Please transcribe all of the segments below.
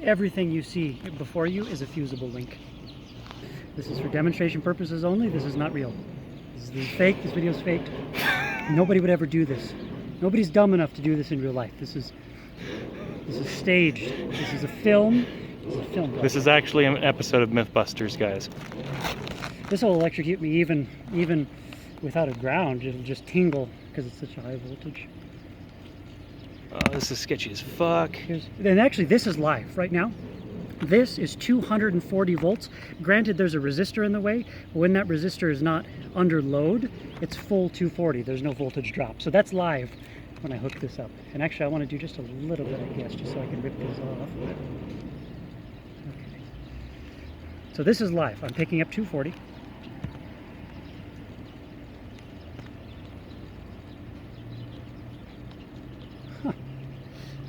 Everything you see before you is a fusible link. This is for demonstration purposes only. This is not real. This is fake. This video is faked. Nobody would ever do this. Nobody's dumb enough to do this in real life. This is staged. This is a film. This is actually an episode of Mythbusters, guys. This will electrocute me even without a ground. It'll just tingle because it's such a high voltage. Oh, this is sketchy as fuck. And actually, this is live right now. This is 240 volts. Granted, there's a resistor in the way, but when that resistor is not under load, it's full 240. There's no voltage drop. So that's live when I hook this up. And actually, I want to do just a little bit, I guess, just so I can rip this off. Okay. So this is live. I'm picking up 240.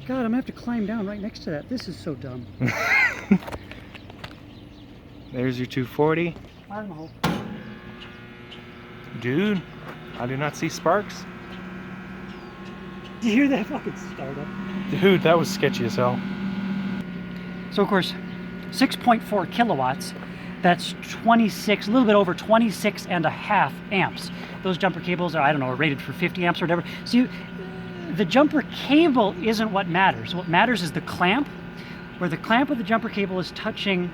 God, I'm gonna have to climb down right next to that. This is so dumb. There's your 240. Fire in the hole. Dude, I do not see sparks. Did you hear that fucking startup? Dude, that was sketchy as hell. So of course, 6.4 kilowatts, that's 26, a little bit over 26 and a half amps. Those jumper cables are, I don't know, are rated for 50 amps or whatever. So the jumper cable isn't what matters. What matters is the clamp. Where the clamp of the jumper cable is touching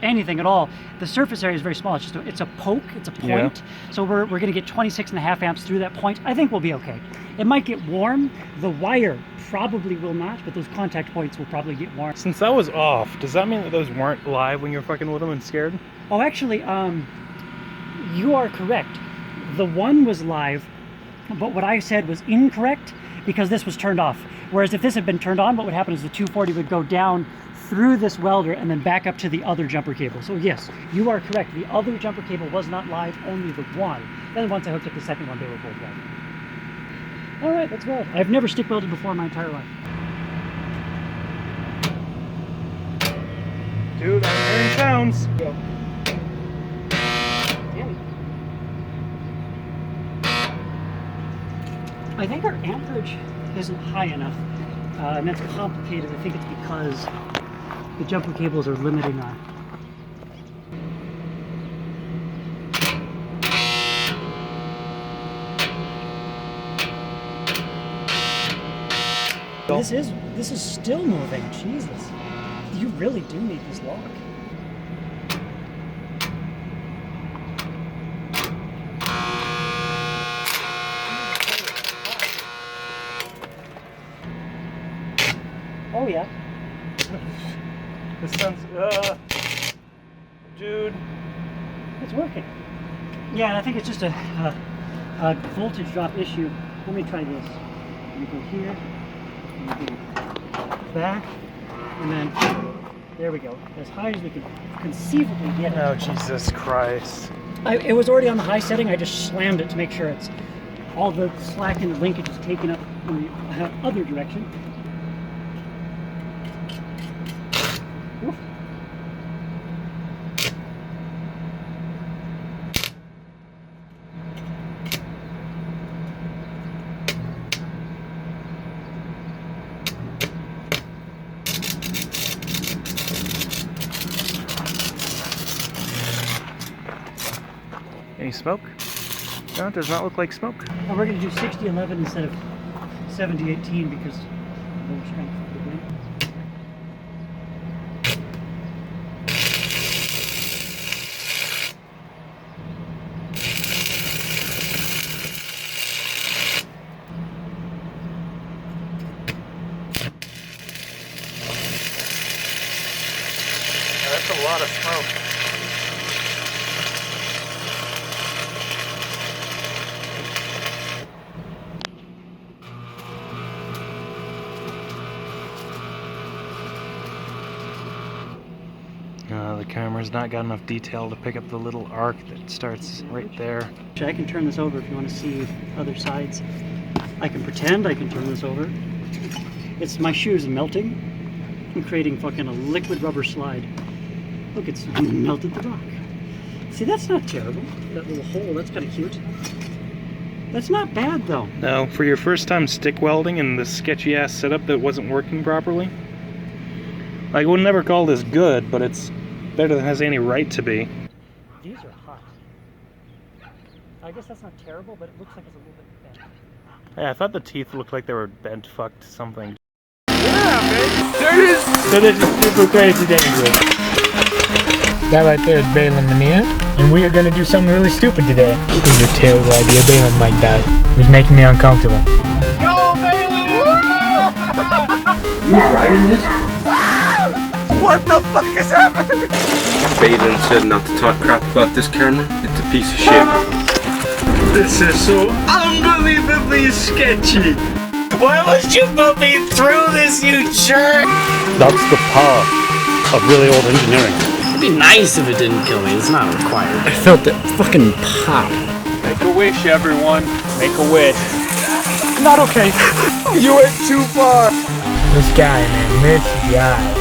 anything at all, the surface area is very small. It's a poke, it's a point. Yeah. So we're going to get 26 and a half amps through that point. I think we'll be okay. It might get warm. The wire probably will not, but those contact points will probably get warm. Since that was off, does that mean that those weren't live when you were fucking with them and scared? Oh, actually, you are correct. The one was live, but what I said was incorrect because this was turned off. Whereas if this had been turned on, what would happen is the 240 would go down through this welder and then back up to the other jumper cable. So yes, you are correct. The other jumper cable was not live, only the one. Then once I hooked up the second one, they were both live. All right, let's weld. I've never stick welded before in my entire life. Dude, I'm hearing sounds. Go. I think our amperage isn't high enough, and that's complicated. I think it's because the jumper cables are limiting on. This is still moving. Jesus, you really do need this lock. Oh yeah. This sounds, dude. It's working. Yeah, I think it's just a voltage drop issue. Let me try this. Let me go here, and go back, and then there we go. As high as we can conceivably get it. Oh, Jesus Christ. It was already on the high setting. I just slammed it to make sure it's all the slack and the linkage is taken up in the other direction. Oof. Any smoke? No, it does not look like smoke. And we're going to do 60-11 instead of 70-18 because of lower strength of the wind. Yeah, that's a lot of smoke. The camera's not got enough detail to pick up the little arc that starts right there. I can turn this over if you want to see other sides. I can pretend I can turn this over. It's my shoes melting. I'm creating fucking a liquid rubber slide. Look, it's melted the rock. See, that's not terrible. That little hole, that's kind of cute. That's not bad though. No, for your first time stick welding in this sketchy ass setup that wasn't working properly, Like, we'll never call this good, but it's better than it has any right to be. These are hot. I guess that's not terrible, but it looks like it's a little bit bent. Yeah, I thought the teeth looked like they were bent fucked something. Yeah, man. There it is. So this is super crazy dangerous. That right there is Balin Mania, and we are gonna do something really stupid today. This is a terrible idea. Balin might die. It's making me uncomfortable. Go, Balin! You alright in this? What the fuck is happening? Balin said not to talk crap about this camera. It's a piece of shit. This is so unbelievably sketchy. Why must you put me through this, you jerk? That's the power of really old engineering. It'd be nice if it didn't kill me. It's not required. I felt it fucking pop. Make a wish, everyone. Make a wish. Not okay. You went too far. This guy, man. This guy.